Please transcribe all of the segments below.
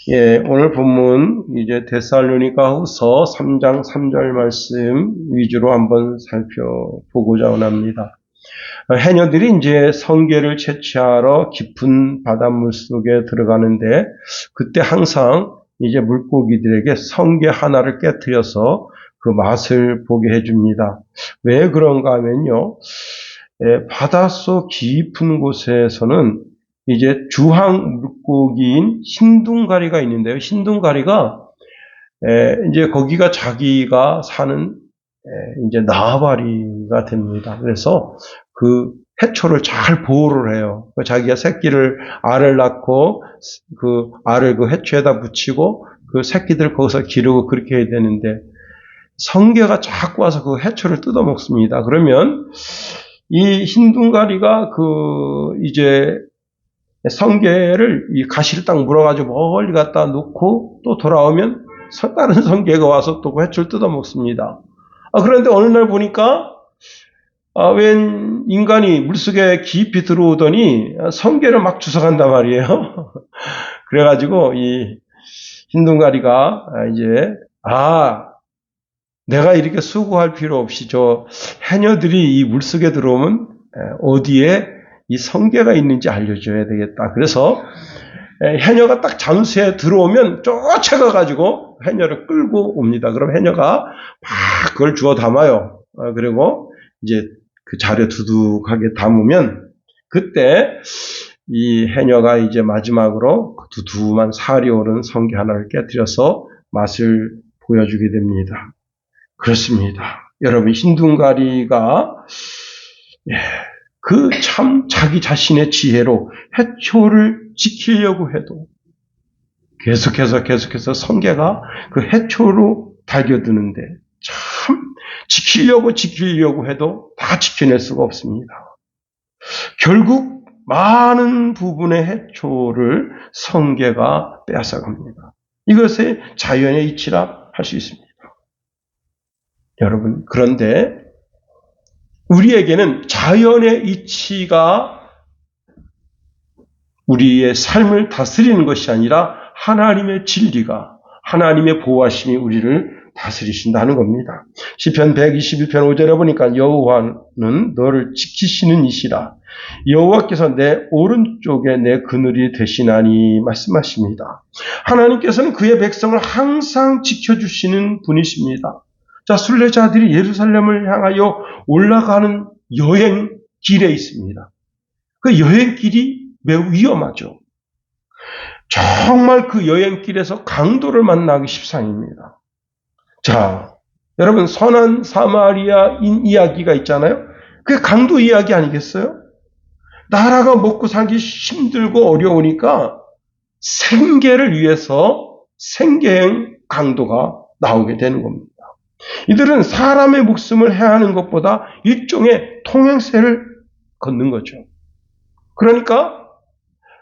예, 오늘 본문 이제 데살로니가후서 3장 3절 말씀 위주로 한번 살펴보고자 원합니다. 해녀들이 이제 성게를 채취하러 깊은 바닷물 속에 들어가는데 그때 항상 이제 물고기들에게 성게 하나를 깨트려서 그 맛을 보게 해줍니다. 왜 그런가 하면요, 바닷속 깊은 곳에서는 이제 주황 물고기인 흰둥가리가 있는데요. 흰둥가리가 이제 거기가 자기가 사는 이제 나와바리가 됩니다. 그래서 그 해초를 잘 보호를 해요. 자기가 알을 낳고 그 알을 그 해초에다 붙이고 그 새끼들 거기서 기르고 그렇게 해야 되는데 성게가 자꾸 와서 그 해초를 뜯어 먹습니다. 그러면 이 흰둥가리가 이제 성게를 이 가시를 딱 물어가지고 멀리 갖다 놓고 또 돌아오면 다른 성게가 와서 또 그 해초를 뜯어 먹습니다. 그런데 어느 날 보니까 웬 인간이 물속에 깊이 들어오더니 성게를 막 주워간단 말이에요. 그래가지고 이 흰둥가리가 이제 내가 이렇게 수고할 필요 없이 저 해녀들이 이 물속에 들어오면 어디에 이 성게가 있는지 알려줘야 되겠다. 그래서 해녀가 딱 잠수에 들어오면 쫓아가가지고 해녀를 끌고 옵니다. 그럼 해녀가 막 그걸 주워 담아요. 그리고 이제 그 자리에 두둑하게 담으면 그때 이 해녀가 이제 마지막으로 두툼한 살이 오른 성게 하나를 깨뜨려서 맛을 보여주게 됩니다. 그렇습니다. 여러분, 흰둥가리가 그 참 자기 자신의 지혜로 해초를 지키려고 해도 계속해서 성게가 그 해초로 달겨드는데 참 지키려고 해도 다 지켜낼 수가 없습니다. 결국 많은 부분의 해초를 성게가 빼앗아갑니다. 이것의 자연의 이치라 할 수 있습니다. 여러분, 그런데 우리에게는 자연의 이치가 우리의 삶을 다스리는 것이 아니라 하나님의 진리가, 하나님의 보호하심이 우리를 다스리신다는 겁니다. 시편 121편 5절에 보니까 여호와는 너를 지키시는 이시라. 여호와께서 내 오른쪽에 내 그늘이 되시나니 말씀하십니다. 하나님께서는 그의 백성을 항상 지켜주시는 분이십니다. 자, 순례자들이 예루살렘을 향하여 올라가는 여행길에 있습니다. 그 여행길이 매우 위험하죠. 정말 그 여행길에서 강도를 만나기 십상입니다. 자, 여러분, 선한 사마리아인 이야기가 있잖아요. 그게 강도 이야기 아니겠어요? 나라가 먹고 살기 힘들고 어려우니까 생계를 위해서 생계행 강도가 나오게 되는 겁니다. 이들은 사람의 목숨을 해하는 것보다 일종의 통행세를 걷는 거죠. 그러니까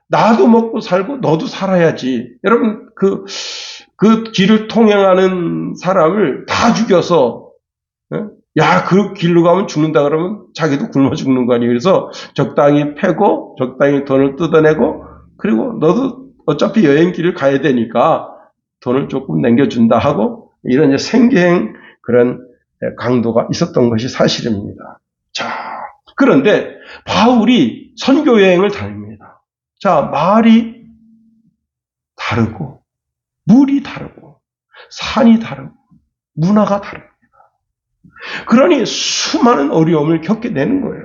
나도 먹고 살고 너도 살아야지. 여러분, 그 길을 통행하는 사람을 다 죽여서 그 길로 가면 죽는다 그러면 자기도 굶어 죽는 거 아니에요. 그래서 적당히 패고 적당히 돈을 뜯어내고 그리고 너도 어차피 여행길을 가야 되니까 돈을 조금 남겨준다 하고 이런 생계행 그런 강도가 있었던 것이 사실입니다. 자, 그런데 바울이 선교 여행을 다닙니다. 자, 말이 다르고 물이 다르고 산이 다르고 문화가 다릅니다. 그러니 수많은 어려움을 겪게 되는 거예요.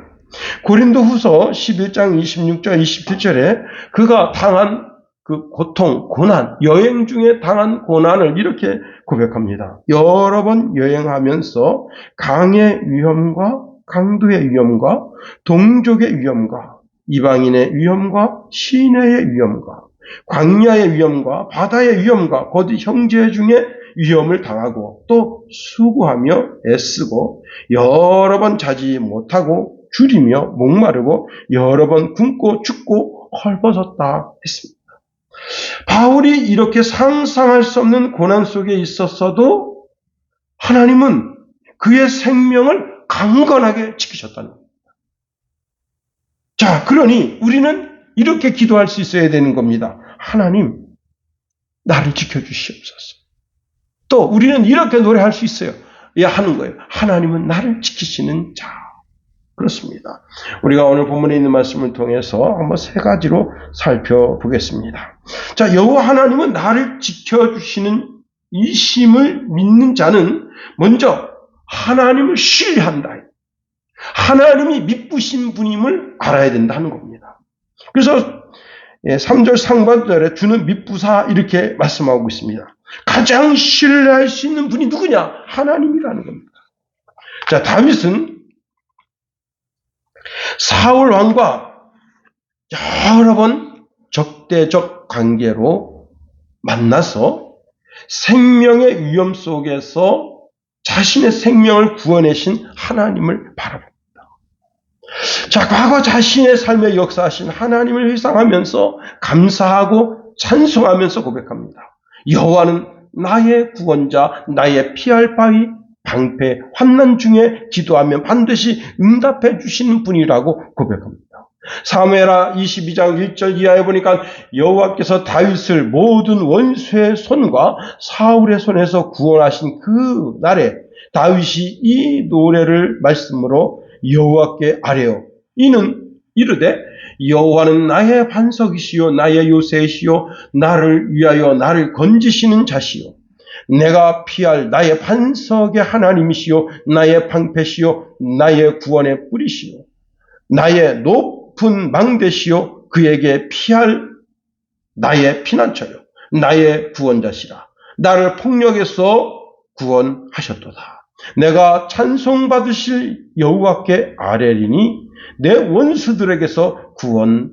고린도후서 11장 26절 27절에 그가 당한 그 고통, 고난, 여행 중에 당한 고난을 이렇게 고백합니다. 여러 번 여행하면서 강의 위험과 강도의 위험과 동족의 위험과 이방인의 위험과 시내의 위험과 광야의 위험과 바다의 위험과 곧 형제 중에 위험을 당하고 또 수고하며 애쓰고 여러 번 자지 못하고 줄이며 목마르고 여러 번 굶고 춥고 헐벗었다 했습니다. 바울이 이렇게 상상할 수 없는 고난 속에 있었어도 하나님은 그의 생명을 강건하게 지키셨다는 겁니다. 자, 그러니 우리는 이렇게 기도할 수 있어야 되는 겁니다. 하나님, 나를 지켜주시옵소서. 또 우리는 이렇게 노래할 수 있어요. 예, 하는 거예요. 하나님은 나를 지키시는 자. 그렇습니다. 우리가 오늘 본문에 있는 말씀을 통해서 한번 세 가지로 살펴보겠습니다. 자, 여호와 하나님은 나를 지켜주시는 이 심을 믿는 자는 먼저 하나님을 신뢰한다. 하나님이 믿으신 분임을 알아야 된다는 겁니다. 그래서 3절 상반절에 주는 믿부사 이렇게 말씀하고 있습니다. 가장 신뢰할 수 있는 분이 누구냐? 하나님이라는 겁니다. 자, 다윗은 사울 왕과 여러 번 적대적 관계로 만나서 생명의 위험 속에서 자신의 생명을 구원하신 하나님을 바라봅니다. 자, 과거 자신의 삶에 역사하신 하나님을 회상하면서 감사하고 찬송하면서 고백합니다. 여호와는 나의 구원자, 나의 피할 바위, 방패, 환난 중에 기도하면 반드시 응답해 주시는 분이라고 고백합니다. 사무엘하 22장 1절 이하에 보니까 여호와께서 다윗을 모든 원수의 손과 사울의 손에서 구원하신 그 날에 다윗이 이 노래를 말씀으로 여호와께 아뢰어 이는 이르되 여호와는 나의 반석이시요 나의 요새이시요 나를 위하여 나를 건지시는 자시요 내가 피할 나의 반석의 하나님이시요 나의 방패시요 나의 구원의 뿌리시요 나의 높은 망대시요 그에게 피할 나의 피난처요 나의 구원자시라. 나를 폭력에서 구원하셨도다. 내가 찬송받으실 여호와께 아뢰리니 내 원수들에게서 구원을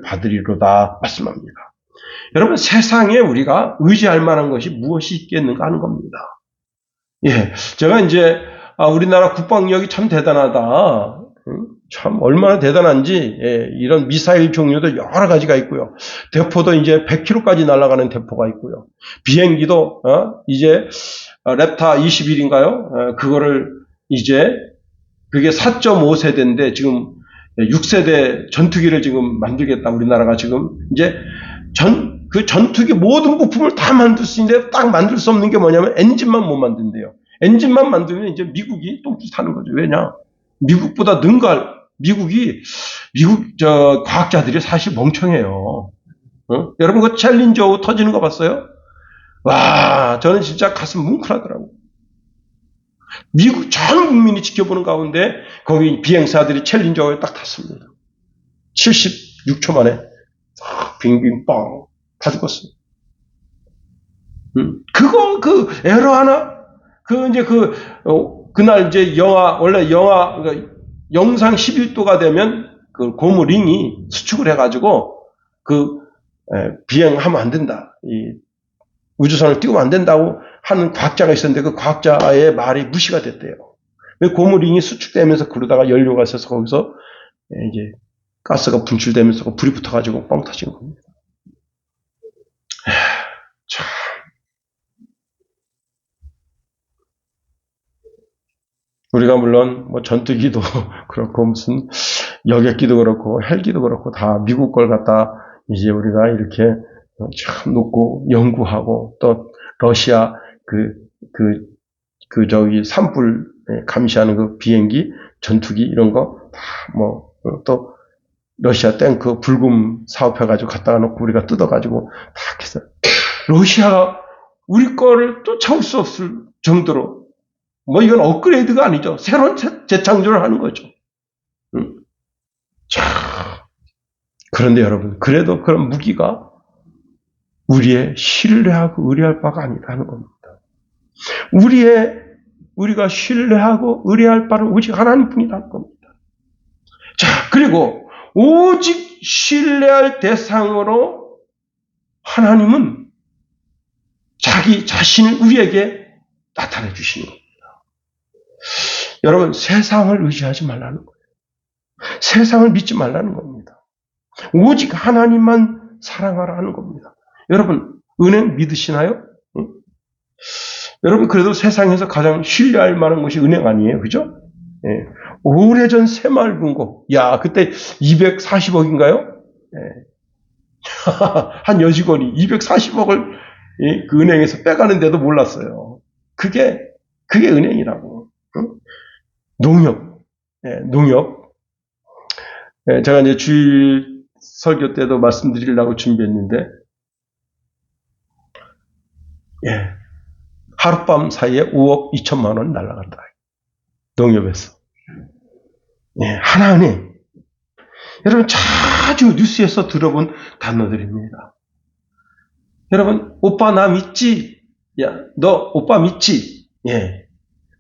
받으리로다 말씀합니다. 여러분, 세상에 우리가 의지할 만한 것이 무엇이 있겠는가 하는 겁니다. 예, 제가 이제 우리나라 국방력이 참 대단하다. 참 얼마나 대단한지, 이런 미사일 종류도 여러 가지가 있고요. 대포도 이제 100km까지 날아가는 대포가 있고요. 비행기도 이제 랩타 21인가요? 그거를 이제 그게 4.5세대인데 지금 6세대 전투기를 지금 만들겠다. 우리나라가 지금 이제 그 전투기 모든 부품을 다 만들 수 있는데 딱 만들 수 없는 게 뭐냐면 엔진만 못 만든대요. 엔진만 만들면 이제 미국이 똥줄 타는 거죠. 왜냐? 미국보다 미국 과학자들이 사실 멍청해요. 여러분 그 챌린저 터지는 거 봤어요? 와, 저는 진짜 가슴 뭉클하더라고요. 미국 전 국민이 지켜보는 가운데 거기 비행사들이 챌린저에 딱 탔습니다. 76초 만에 빙빙 빵 다 죽었어요. 그 에러 하나 그날 이제 원래 그러니까 영상 11도가 되면 그 고무링이 수축을 해가지고 비행하면 안 된다. 이 우주선을 띄우면 안 된다고 하는 과학자가 있었는데 그 과학자의 말이 무시가 됐대요. 고무링이 수축되면서 그러다가 연료가 있어서 거기서 이제 가스가 분출되면서 불이 붙어가지고 뻥 터진 겁니다. 참. 우리가 물론 뭐 전투기도 그렇고 무슨 여객기도 그렇고 헬기도 그렇고 다 미국 걸 갖다 이제 우리가 이렇게 참 놓고 연구하고 또 러시아 저기 산불 감시하는 그 비행기 전투기 이런 거 다 또 러시아 탱크 불금 사업해가지고 갖다가 놓고 우리가 뜯어가지고 다 했어요. 러시아가 우리 거를 쫓아올 수 없을 정도로 이건 업그레이드가 아니죠. 새로운 재창조를 하는 거죠. 자, 그런데 여러분, 그래도 그런 무기가 우리의 신뢰하고 의뢰할 바가 아니라는 겁니다. 우리가 신뢰하고 의뢰할 바는 오직 하나님뿐이라는 겁니다. 자, 그리고 오직 신뢰할 대상으로 하나님은 자기 자신을 우리에게 나타내 주시는 겁니다. 여러분, 세상을 의지하지 말라는 거예요. 세상을 믿지 말라는 겁니다. 오직 하나님만 사랑하라는 겁니다. 여러분, 은행 믿으시나요? 응? 여러분, 그래도 세상에서 가장 신뢰할 만한 것이 은행 아니에요? 그죠? 예. 오래전 새마을금고. 야, 그때 240억인가요? 예. 한 여직원이 240억을 그 은행에서 빼가는데도 몰랐어요. 그게 은행이라고. 농협. 농협. 제가 이제 주일 설교 때도 말씀드리려고 준비했는데, 하룻밤 사이에 5억 2천만 원 날아간다. 농협에서. 하나은행. 여러분 자주 뉴스에서 들어본 단어들입니다. 여러분, 오빠 나 믿지? 야, 너 오빠 믿지?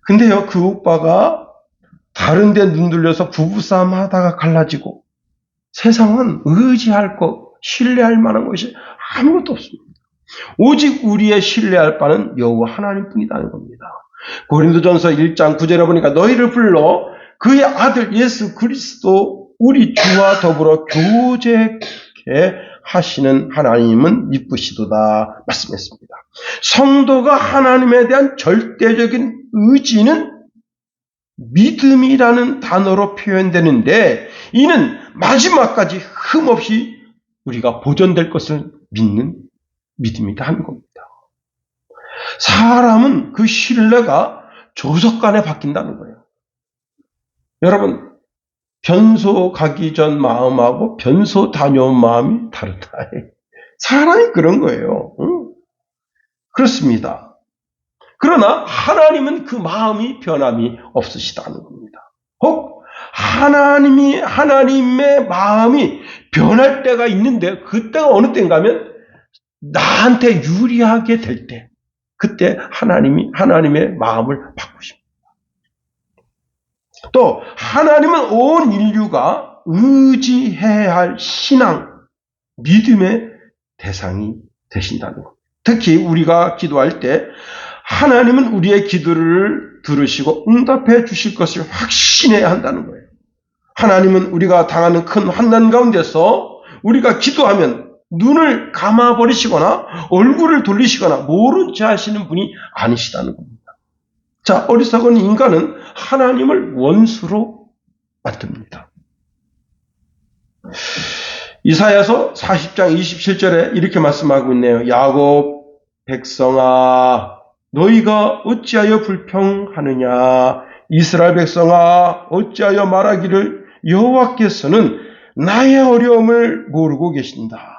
근데요, 그 오빠가 다른 데 눈 돌려서 부부싸움 하다가 갈라지고, 세상은 의지할 것, 신뢰할 만한 것이 아무것도 없습니다. 오직 우리의 신뢰할 바는 여호와 하나님뿐이라는 겁니다. 고린도전서 1장 9절에 보니까 너희를 불러 그의 아들 예수 그리스도 우리 주와 더불어 교제케 하시는 하나님은 미쁘시도다 말씀했습니다. 성도가 하나님에 대한 절대적인 의지는 믿음이라는 단어로 표현되는데, 이는 마지막까지 흠없이 우리가 보존될 것을 믿는 믿음이다 하는 겁니다. 사람은 그 신뢰가 조속간에 바뀐다는 거예요. 여러분, 변소 가기 전 마음하고 변소 다녀온 마음이 다르다. 사람이 그런 거예요. 그렇습니다. 그러나 하나님은 그 마음이 변함이 없으시다는 겁니다. 혹 하나님의 마음이 변할 때가 있는데, 그때가 어느 때인가 하면 나한테 유리하게 될 때, 그때 하나님의 마음을 바꾸십니다. 또 하나님은 온 인류가 의지해야 할 신앙, 믿음의 대상이 되신다는 겁니다. 특히 우리가 기도할 때 하나님은 우리의 기도를 들으시고 응답해 주실 것을 확신해야 한다는 거예요. 하나님은 우리가 당하는 큰 환난 가운데서 우리가 기도하면 눈을 감아버리시거나 얼굴을 돌리시거나 모른 체 하시는 분이 아니시다는 겁니다. 자, 어리석은 인간은 하나님을 원수로 만듭니다. 이사야서 40장 27절에 이렇게 말씀하고 있네요. 야곱 백성아, 너희가 어찌하여 불평하느냐? 이스라엘 백성아, 어찌하여 말하기를 여호와께서는 나의 어려움을 모르고 계신다.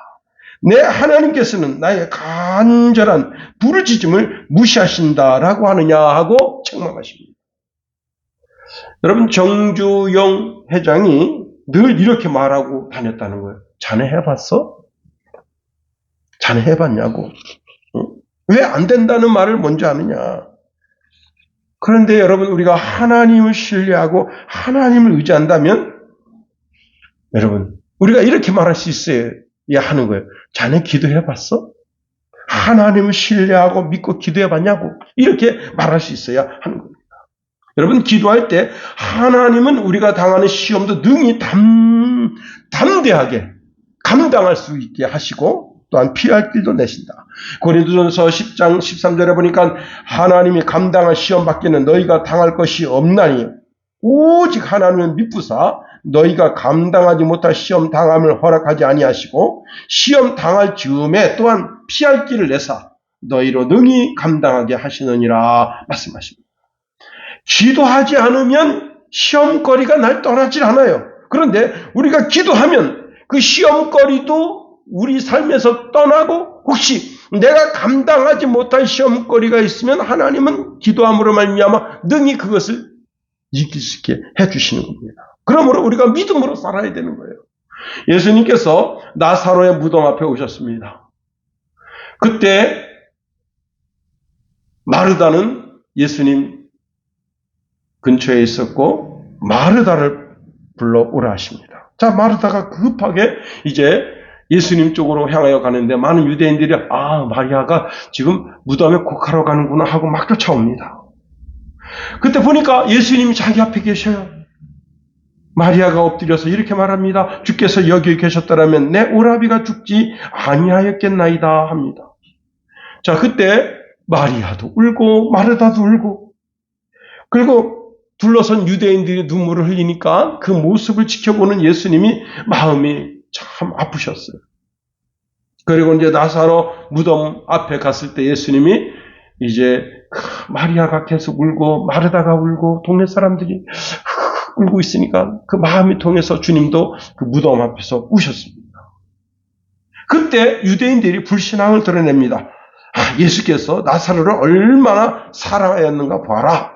내 하나님께서는 나의 간절한 부르짖음을 무시하신다라고 하느냐 하고 책망하십니다. 여러분, 정주영 회장이 늘 이렇게 말하고 다녔다는 거예요. 자네 해봤어? 자네 해봤냐고. 왜 안 된다는 말을 먼저 하느냐. 그런데 여러분, 우리가 하나님을 신뢰하고 하나님을 의지한다면, 여러분, 우리가 이렇게 말할 수 있어야 하는 거예요. 자네 기도해봤어? 하나님을 신뢰하고 믿고 기도해봤냐고. 이렇게 말할 수 있어야 하는 겁니다. 여러분, 기도할 때 하나님은 우리가 당하는 시험도 능히 담대하게 감당할 수 있게 하시고, 또한 피할 길도 내신다. 고린도전서 10장 13절에 보니까 하나님이 감당할 시험 밖에는 너희가 당할 것이 없나니 오직 하나님은 미쁘사 너희가 감당하지 못할 시험 당함을 허락하지 아니하시고 시험 당할 즈음에 또한 피할 길을 내사 너희로 능히 감당하게 하시느니라 말씀하십니다. 기도하지 않으면 시험거리가 날 떠나질 않아요. 그런데 우리가 기도하면 그 시험거리도 우리 삶에서 떠나고, 혹시 내가 감당하지 못할 시험거리가 있으면 하나님은 기도함으로 말미암아 능히 그것을 이길 수 있게 해주시는 겁니다. 그러므로 우리가 믿음으로 살아야 되는 거예요. 예수님께서 나사로의 무덤 앞에 오셨습니다. 그때 마르다는 예수님 근처에 있었고 마르다를 불러오라 하십니다. 자, 마르다가 급하게 이제 예수님 쪽으로 향하여 가는데 많은 유대인들이 마리아가 지금 무덤에 곡하러 가는구나 하고 막 쫓아옵니다. 그때 보니까 예수님이 자기 앞에 계셔요. 마리아가 엎드려서 이렇게 말합니다. 주께서 여기 계셨더라면 내 오라비가 죽지 아니하였겠나이다 합니다. 자, 그때 마리아도 울고 마르다도 울고, 그리고 둘러선 유대인들이 눈물을 흘리니까 그 모습을 지켜보는 예수님이 마음이 참 아프셨어요. 그리고 이제 나사로 무덤 앞에 갔을 때 예수님이 이제 마리아가 계속 울고 마르다가 울고 동네 사람들이 울고 있으니까 그 마음이 통해서 주님도 그 무덤 앞에서 우셨습니다. 그때 유대인들이 불신앙을 드러냅니다. 예수께서 나사로를 얼마나 사랑하였는가 봐라.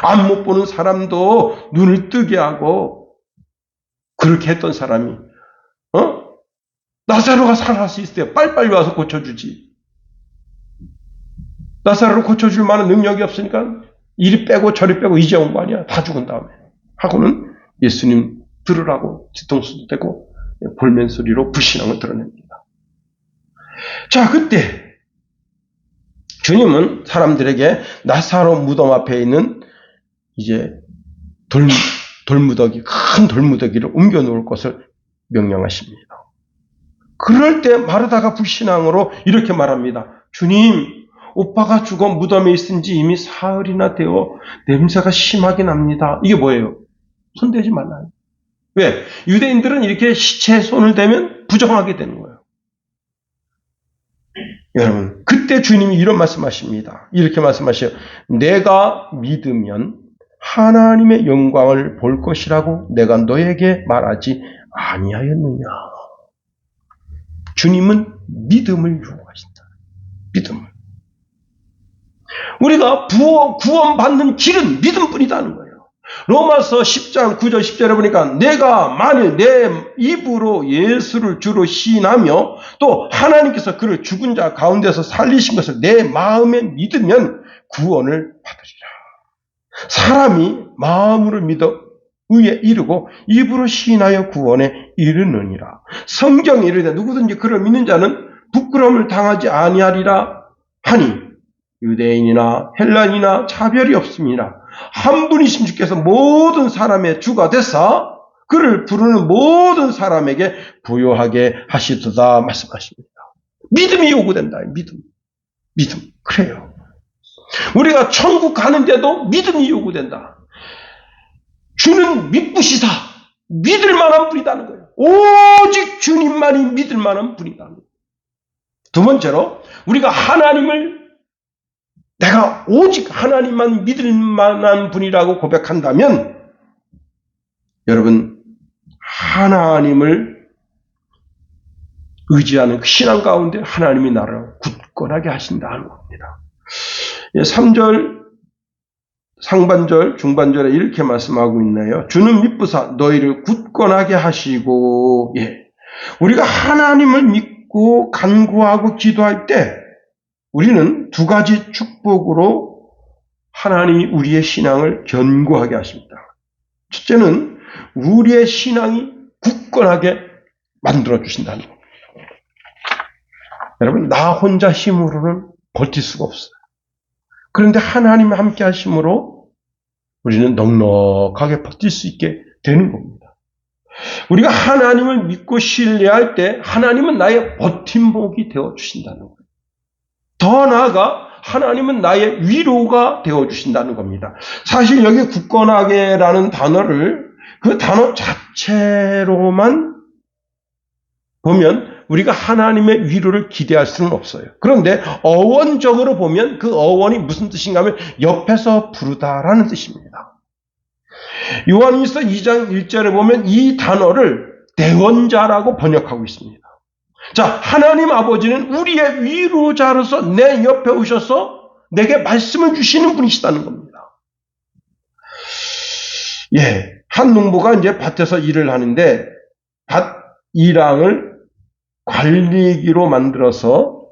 안 못 보는 사람도 눈을 뜨게 하고 그렇게 했던 사람이 나사로가 살아날 수 있을 때 빨리빨리 와서 고쳐주지. 나사로를 고쳐줄 만한 능력이 없으니까 이리 빼고 저리 빼고 이제 온 거 아니야. 다 죽은 다음에. 하고는 예수님 들으라고 뒤통수도 대고 볼멘 소리로 불신앙을 드러냅니다. 자, 그때 주님은 사람들에게 나사로 무덤 앞에 있는 이제 돌무더기, 큰 돌무더기를 옮겨 놓을 것을 명령하십니다. 그럴 때 마르다가 불신앙으로 이렇게 말합니다. 주님, 오빠가 죽어 무덤에 있은 지 이미 사흘이나 되어 냄새가 심하게 납니다. 이게 뭐예요? 손대지 말라요. 왜? 유대인들은 이렇게 시체에 손을 대면 부정하게 되는 거예요. 여러분, 그때 주님이 이런 말씀하십니다. 이렇게 말씀하셔요. 내가 믿으면 하나님의 영광을 볼 것이라고 내가 너에게 말하지 아니하였느냐. 주님은 믿음을 요구하신다. 믿음을. 우리가 구원받는 길은 믿음뿐이다는 거예요. 로마서 10장 9절 10절에 보니까 내가 만일 내 입으로 예수를 주로 시인하며 또 하나님께서 그를 죽은 자 가운데서 살리신 것을 내 마음에 믿으면 구원을 받으리라. 사람이 마음으로 믿어 의에 이르고 입으로 시인하여 구원에 이르느니라. 성경이 이르되 누구든지 그를 믿는 자는 부끄러움을 당하지 아니하리라 하니 유대인이나 헬라인이나 차별이 없습니다. 한 분이신 주께서 모든 사람의 주가 되사 그를 부르는 모든 사람에게 부요하게 하시도다 말씀하십니다. 믿음이 요구된다. 믿음. 그래요. 우리가 천국 가는데도 믿음이 요구된다. 주는 믿으시사 믿을 만한 분이라는 거예요. 오직 주님만이 믿을 만한 분이라는 거예요. 두 번째로 우리가 내가 오직 하나님만 믿을 만한 분이라고 고백한다면 여러분 하나님을 의지하는 그 신앙 가운데 하나님이 나를 굳건하게 하신다는 겁니다. 3절 상반절 중반절에 이렇게 말씀하고 있네요. 주는 믿부사 너희를 굳건하게 하시고 우리가 하나님을 믿고 간구하고 기도할 때 우리는 두 가지 축복으로 하나님이 우리의 신앙을 견고하게 하십니다. 첫째는 우리의 신앙이 굳건하게 만들어주신다는 겁니다. 여러분, 나 혼자 힘으로는 버틸 수가 없어요. 그런데 하나님이 함께 하심으로 우리는 넉넉하게 버틸 수 있게 되는 겁니다. 우리가 하나님을 믿고 신뢰할 때 하나님은 나의 버팀목이 되어주신다는 거예요. 더 나아가 하나님은 나의 위로가 되어주신다는 겁니다. 사실 여기 굳건하게라는 단어를 그 단어 자체로만 보면 우리가 하나님의 위로를 기대할 수는 없어요. 그런데 어원적으로 보면 그 어원이 무슨 뜻인가 하면 옆에서 부르다라는 뜻입니다. 요한일서 2장 1절에 보면 이 단어를 대원자라고 번역하고 있습니다. 자, 하나님 아버지는 우리의 위로자로서 내 옆에 오셔서 내게 말씀을 주시는 분이시다는 겁니다. 한 농부가 이제 밭에서 일을 하는데 밭 일항을 관리기로 만들어서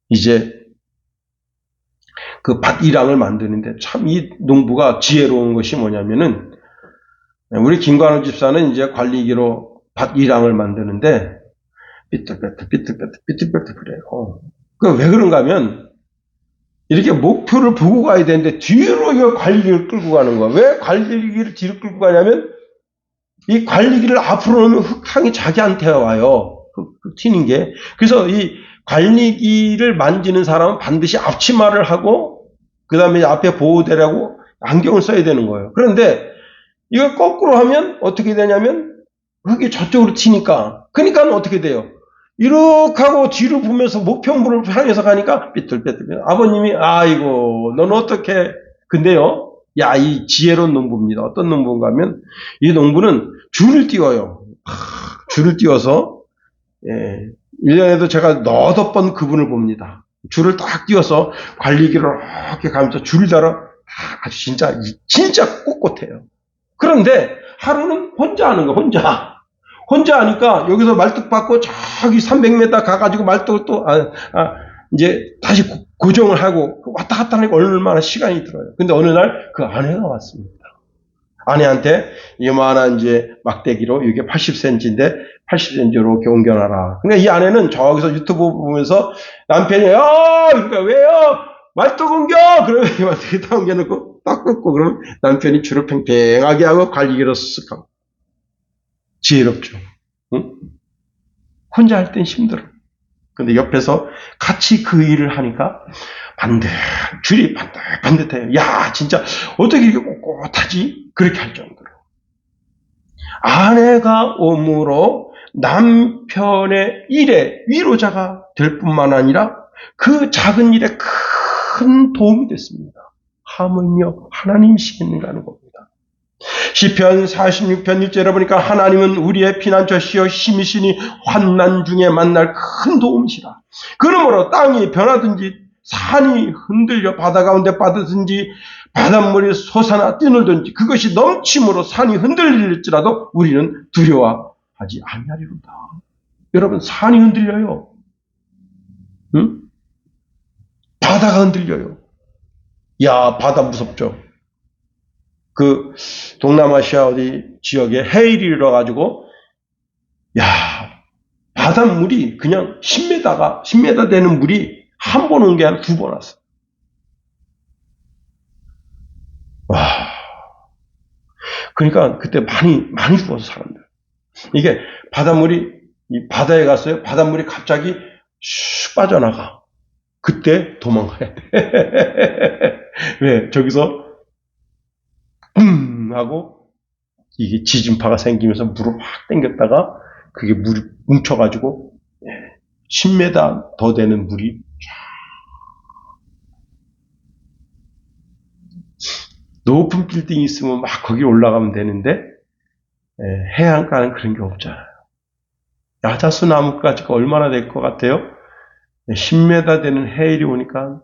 이제 그 밭 일항을 만드는데 참 이 농부가 지혜로운 것이 뭐냐면은 우리 김관우 집사는 이제 관리기로 밭 일항을 만드는데 삐뚤빼뚤 그래요. 왜 그런가 하면 이렇게 목표를 보고 가야 되는데 뒤로 이 관리기를 끌고 가는 거야. 왜 관리기를 뒤로 끌고 가냐면 이 관리기를 앞으로 놓으면 흙탕이 자기한테 와요. 튀는 게. 그래서 이 관리기를 만지는 사람은 반드시 앞치마를 하고 그 다음에 앞에 보호대라고 안경을 써야 되는 거예요. 그런데 이걸 거꾸로 하면 어떻게 되냐면 흙이 저쪽으로 튀니까. 그러니까 어떻게 돼요? 이렇게 하고 뒤로 보면서 목표물을 향해서 가니까 삐뚤빼뚤. 아버님이 아이고 너는 어떻게. 근데요, 야, 이 지혜로운 농부입니다. 어떤 농부인가 하면 이 농부는 줄을 띄워요. 줄을 띄워서 1년에도 제가 너댓 번 그분을 봅니다. 줄을 딱 띄워서 관리기를 이렇게 가면서 줄을 달아 아주 진짜 꼿꼿해요. 그런데 하루는 혼자 하는 거, 혼자 하니까 여기서 말뚝 받고 저기 300m 가가지고 말뚝을 또 이제 다시 고정을 하고 왔다 갔다 하니까 얼마나 시간이 들어요. 근데 어느 날 그 아내가 왔습니다. 아내한테 이만한 이제 막대기로 이게 80cm인데 80cm 이렇게 옮겨놔라. 그러니까 이 아내는 저기서 유튜브 보면서 남편이 그러니까 왜요? 말뚝 옮겨! 그러면 이 말뚝이 딱 옮겨놓고 딱 꺾고 그러면 남편이 줄을 팽팽하게 하고 관리기로 쓱 하고. 지혜롭죠. 응? 혼자 할 땐 힘들어. 근데 옆에서 같이 그 일을 하니까 줄이 반듯해요. 야, 진짜 어떻게 이렇게 꼿꼿하지? 그렇게 할 정도로. 아내가 옴으로 남편의 일에 위로자가 될 뿐만 아니라 그 작은 일에 큰 도움이 됐습니다. 하물며 하나님이시겠는가 하는 겁니다. 시편 46편 1절에 보니까 하나님은 우리의 피난처시여 힘이시니 환난 중에 만날 큰 도움이시라. 그러므로 땅이 변하든지 산이 흔들려 바다 가운데 빠지든지 바닷물이 솟아나 뛰놀든지 그것이 넘침으로 산이 흔들릴지라도 우리는 두려워하지 아니하리로다. 여러분, 산이 흔들려요. 응? 바다가 흔들려요. 야, 바다 무섭죠. 그 동남아시아 어디 지역에 해일이 일어가지고 바닷물이 그냥 10m 되는 물이 한 번 온 게 아니라 2번 왔어. 와. 그러니까 그때 많이 죽어서 사람들. 이게 이 바다에 갔어요. 바닷물이 갑자기 슉 빠져나가. 그때 도망가야 돼. 왜? 저기서 하고 이게 지진파가 생기면서 물을 확 당겼다가 그게 물이 뭉쳐가지고 10m 더 되는 물이 높은 빌딩이 있으면 막 거기 올라가면 되는데 해안가는 그런 게 없잖아요. 야자수 나무까지가 얼마나 될 것 같아요? 10m 되는 해일이 오니까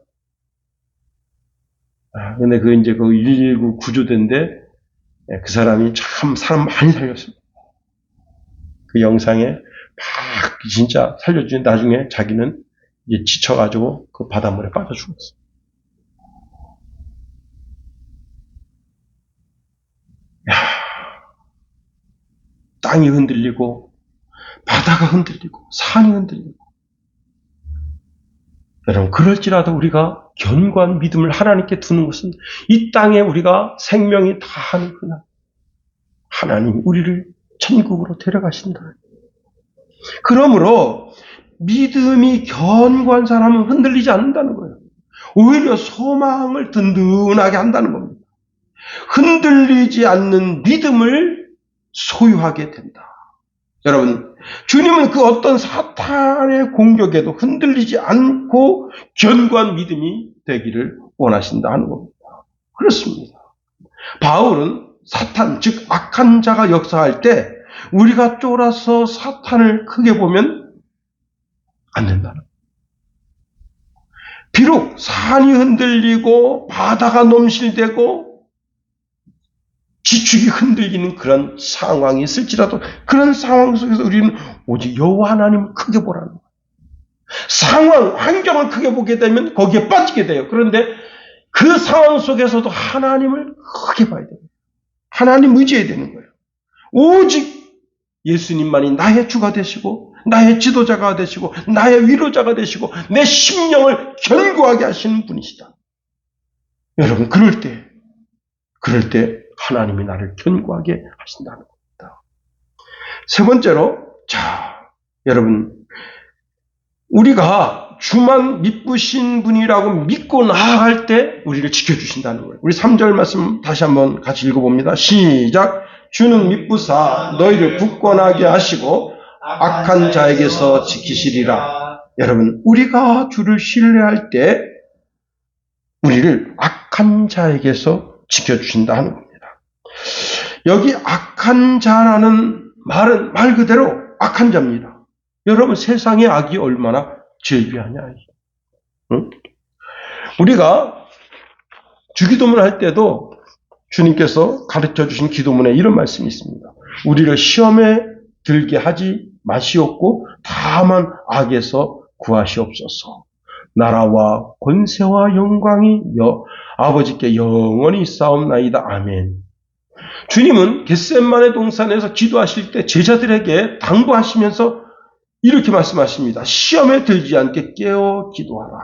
근데 그 119 구조대인데 그 사람이 참 사람 많이 살렸습니다. 그 영상에 막 진짜 살려주니 나중에 자기는 이제 지쳐가지고 그 바닷물에 빠져 죽었어요. 땅이 흔들리고 바다가 흔들리고 산이 흔들리고 여러분, 그럴지라도 우리가 견고한 믿음을 하나님께 두는 것은 이 땅에 우리가 생명이 다하는 그날 하나님 우리를 천국으로 데려가신다. 그러므로 믿음이 견고한 사람은 흔들리지 않는다는 거예요. 오히려 소망을 든든하게 한다는 겁니다. 흔들리지 않는 믿음을 소유하게 된다. 여러분, 주님은 그 어떤 사탄의 공격에도 흔들리지 않고 견고한 믿음이 되기를 원하신다 하는 겁니다. 그렇습니다. 바울은 사탄, 즉 악한 자가 역사할 때 우리가 쫄아서 사탄을 크게 보면 안 된다는 거예요. 비록 산이 흔들리고 바다가 넘실대고 지축이 흔들리는 그런 상황이 있을지라도 그런 상황 속에서 우리는 오직 여호와 하나님을 크게 보라는 거예요. 상황, 환경을 크게 보게 되면 거기에 빠지게 돼요. 그런데 그 상황 속에서도 하나님을 크게 봐야 돼요. 하나님 의지해야 되는 거예요. 오직 예수님만이 나의 주가 되시고 나의 지도자가 되시고 나의 위로자가 되시고 내 심령을 견고하게 하시는 분이시다. 여러분, 그럴 때 하나님이 나를 견고하게 하신다는 겁니다. 세 번째로, 여러분, 우리가 주만 믿으신 분이라고 믿고 나아갈 때 우리를 지켜주신다는 거예요. 우리 3절 말씀 다시 한번 같이 읽어봅니다. 시작. 주는 믿부사 너희를 굳건하게 하시고 악한 자에게서 지키시리라. 여러분, 우리가 주를 신뢰할 때 우리를 악한 자에게서 지켜주신다 하는 겁니다. 여기 악한 자라는 말은 말 그대로 악한 자입니다. 여러분, 세상의 악이 얼마나 즐비하냐. 응? 우리가 주기도문 할 때도 주님께서 가르쳐 주신 기도문에 이런 말씀이 있습니다. 우리를 시험에 들게 하지 마시옵고 다만 악에서 구하시옵소서. 나라와 권세와 영광이 아버지께 영원히 있사옵나이다. 아멘. 주님은 겟세마네 동산에서 기도하실 때 제자들에게 당부하시면서 이렇게 말씀하십니다. 시험에 들지 않게 깨어 기도하라.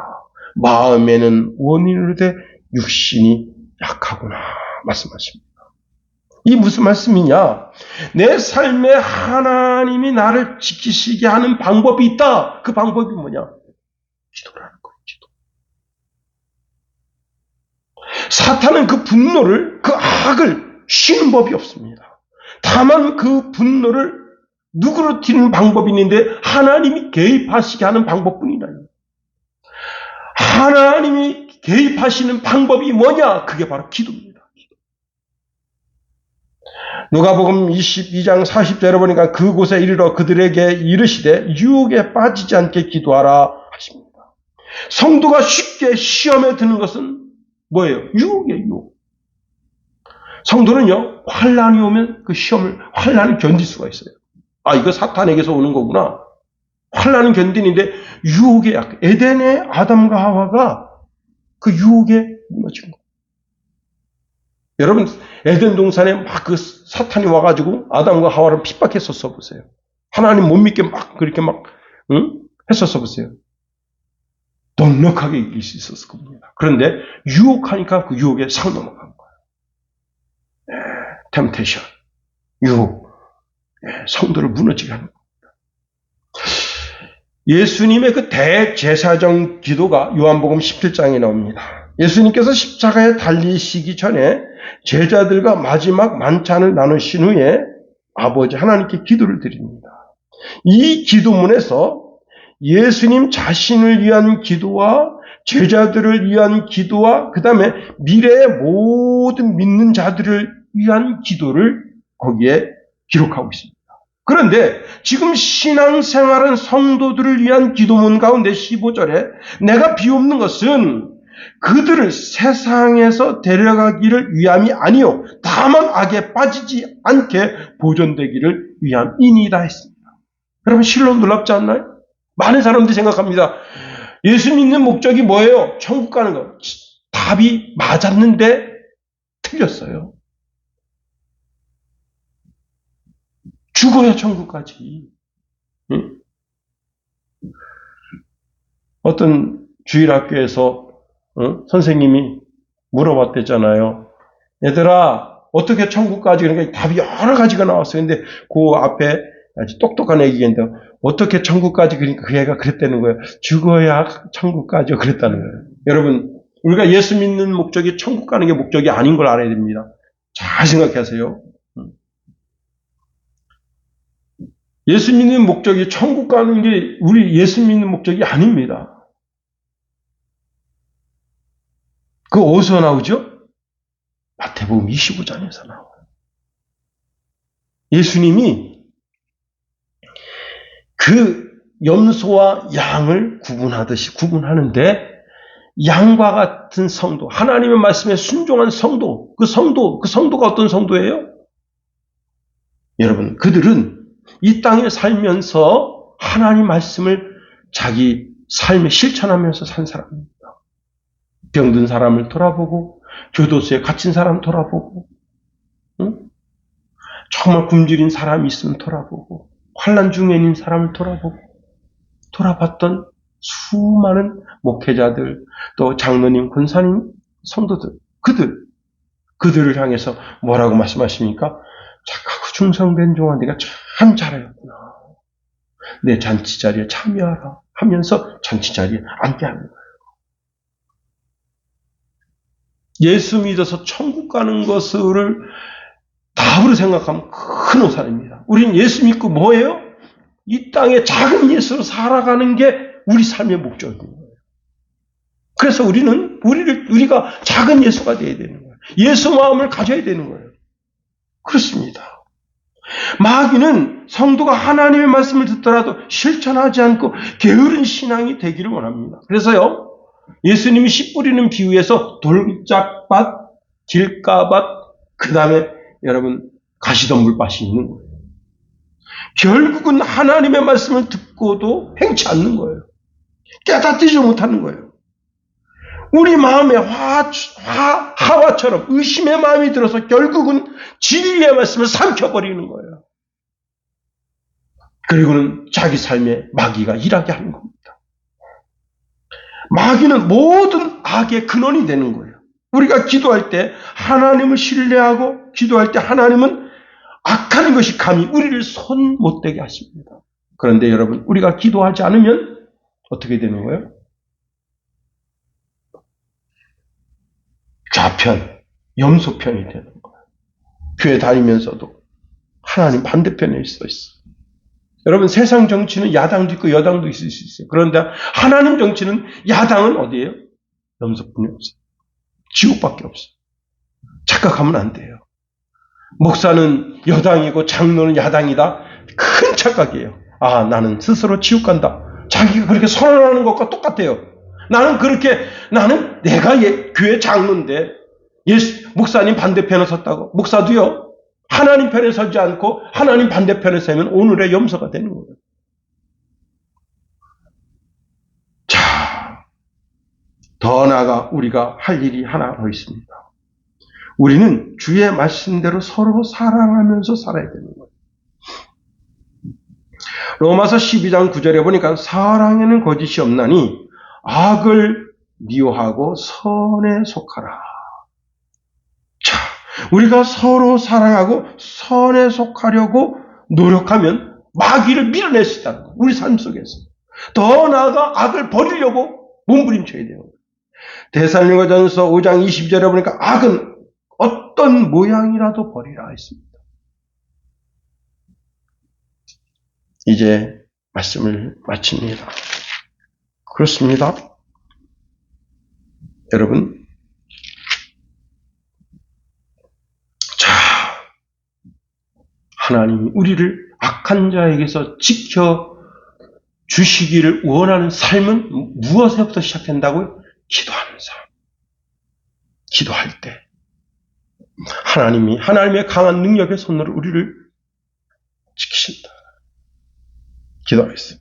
마음에는 원인으로 돼 육신이 약하구나 말씀하십니다. 이 무슨 말씀이냐? 내 삶에 하나님이 나를 지키시게 하는 방법이 있다. 그 방법이 뭐냐? 기도라는 거예요. 기도. 사탄은 그 분노를, 그 악을 쉬는 법이 없습니다. 다만 그 분노를 누그러뜨리는 방법이 있는데 하나님이 개입하시게 하는 방법뿐이다. 하나님이 개입하시는 방법이 뭐냐? 그게 바로 기도입니다. 누가복음 22장 40절에 보니까 그곳에 이르러 그들에게 이르시되 유혹에 빠지지 않게 기도하라 하십니다. 성도가 쉽게 시험에 드는 것은 뭐예요? 유혹이에요. 유혹. 성도는요, 환난이 오면 그 환난을 견딜 수가 있어요. 아, 이거 사탄에게서 오는 거구나. 환난은 견디는데 유혹에 약해. 에덴의 아담과 하와가 그 유혹에 무너진 거예요. 여러분, 에덴 동산에 막 그 사탄이 와가지고 아담과 하와를 핍박했었어 보세요. 하나님 못 믿게 막 그렇게 막 했었어 보세요. 넉넉하게 이길 수 있었을 겁니다. 그런데 유혹하니까 그 유혹에 상 넘어간 거예요. 템테이션, 유혹, 성도를 무너지게 하는 겁니다. 예수님의 그 대제사장 기도가 요한복음 17장에 나옵니다. 예수님께서 십자가에 달리시기 전에 제자들과 마지막 만찬을 나누신 후에 아버지 하나님께 기도를 드립니다. 이 기도문에서 예수님 자신을 위한 기도와 제자들을 위한 기도와 그 다음에 미래의 모든 믿는 자들을 위한 기도를 거기에 기록하고 있습니다. 그런데 지금 신앙생활은 성도들을 위한 기도문 가운데 15절에 내가 비옵는 것은 그들을 세상에서 데려가기를 위함이 아니요 다만 악에 빠지지 않게 보존되기를 위함이니이다 했습니다. 여러분, 실로 놀랍지 않나요? 많은 사람들이 생각합니다. 예수 믿는 목적이 뭐예요? 천국 가는 거. 답이 맞았는데 틀렸어요. 죽어야 천국 가지. 응? 어떤 주일학교에서 선생님이 물어봤댔잖아요. 얘들아, 어떻게 천국 가지? 그러니까 답이 여러 가지가 나왔어요. 근데 그 앞에 아주 똑똑한 애기인데 어떻게 천국 가지? 그러니까 그 애가 그랬다는 거예요. 죽어야 천국 가죠. 그랬다는 거예요. 여러분, 우리가 예수 믿는 목적이 천국 가는 게 목적이 아닌 걸 알아야 됩니다. 잘 생각하세요. 예수 믿는 목적이 천국 가는 게 우리 예수 믿는 목적이 아닙니다. 그거 어디서 나오죠? 마태복음 25장에서 나와요. 예수님이 그 염소와 양을 구분하듯이 구분하는데 양과 같은 성도, 하나님의 말씀에 순종한 성도, 그 성도가 어떤 성도예요? 여러분, 그들은 이 땅에 살면서 하나님 말씀을 자기 삶에 실천하면서 산 사람입니다. 병든 사람을 돌아보고 교도소에 갇힌 사람 돌아보고 정말 굶주린 사람이 있으면 돌아보고 환난 중에 있는 사람을 돌아봤던 수많은 목회자들, 또 장로님, 권사님, 성도들, 그들을 향해서 뭐라고 말씀하십니까? 착하고 충성된 종아 네가 참 잘하였구나. 내 잔치자리에 참여하라 하면서 잔치자리에 앉게 하는 거예요. 예수 믿어서 천국 가는 것을 답으로 생각하면 큰 오산입니다. 우리는 예수 믿고 뭐예요? 이 땅에 작은 예수로 살아가는 게 우리 삶의 목적인 거예요. 그래서 우리가 작은 예수가 되어야 되는 거예요. 예수 마음을 가져야 되는 거예요. 그렇습니다. 마귀는 성도가 하나님의 말씀을 듣더라도 실천하지 않고 게으른 신앙이 되기를 원합니다. 그래서요, 예수님이 씨 뿌리는 비유에서 돌짝밭, 길가밭, 그 다음에 여러분 가시덤불밭이 있는 거예요. 결국은 하나님의 말씀을 듣고도 행치 않는 거예요. 깨닫지 못하는 거예요. 우리 마음에 하와처럼 의심의 마음이 들어서 결국은 진리의 말씀을 삼켜버리는 거예요. 그리고는 자기 삶에 마귀가 일하게 하는 겁니다. 마귀는 모든 악의 근원이 되는 거예요. 우리가 기도할 때 하나님을 신뢰하고 기도할 때 하나님은 악한 것이 감히 우리를 손 못 대게 하십니다. 그런데 여러분, 우리가 기도하지 않으면 어떻게 되는 거예요? 좌편, 염소편이 되는 거예요. 교회 다니면서도 하나님 반대편에 있어. 여러분, 세상 정치는 야당도 있고 여당도 있을 수 있어요. 그런데 하나님 정치는 야당은 어디예요? 염소뿐이 없어요. 지옥밖에 없어요. 착각하면 안 돼요. 목사는 여당이고 장로는 야당이다. 큰 착각이에요. 아, 나는 스스로 지옥 간다. 자기가 그렇게 선언하는 것과 똑같아요. 나는 내가 교회 장로인데 목사님 반대편에 섰다고. 목사도요, 하나님 편에 서지 않고 하나님 반대편에 서면 오늘의 염소가 되는 거예요. 자, 더 나아가 우리가 할 일이 하나 더 있습니다. 우리는 주의 말씀대로 서로 사랑하면서 살아야 되는 거예요. 로마서 12장 9절에 보니까 사랑에는 거짓이 없나니 악을 미워하고 선에 속하라. 자, 우리가 서로 사랑하고 선에 속하려고 노력하면 마귀를 밀어낼 수 있다는 거예요. 우리 삶 속에서. 더 나아가 악을 버리려고 몸부림쳐야 돼요. 데살로니가전서 5장 22절에 보니까 악은 어떤 모양이라도 버리라 했습니다. 이제 말씀을 마칩니다. 그렇습니다. 여러분, 자, 하나님이 우리를 악한 자에게서 지켜 주시기를 원하는 삶은 무엇에부터 시작된다고요? 기도하는 사람. 기도할 때 하나님이 하나님의 강한 능력의 손으로 우리를 지키신다. 기도하겠습니다.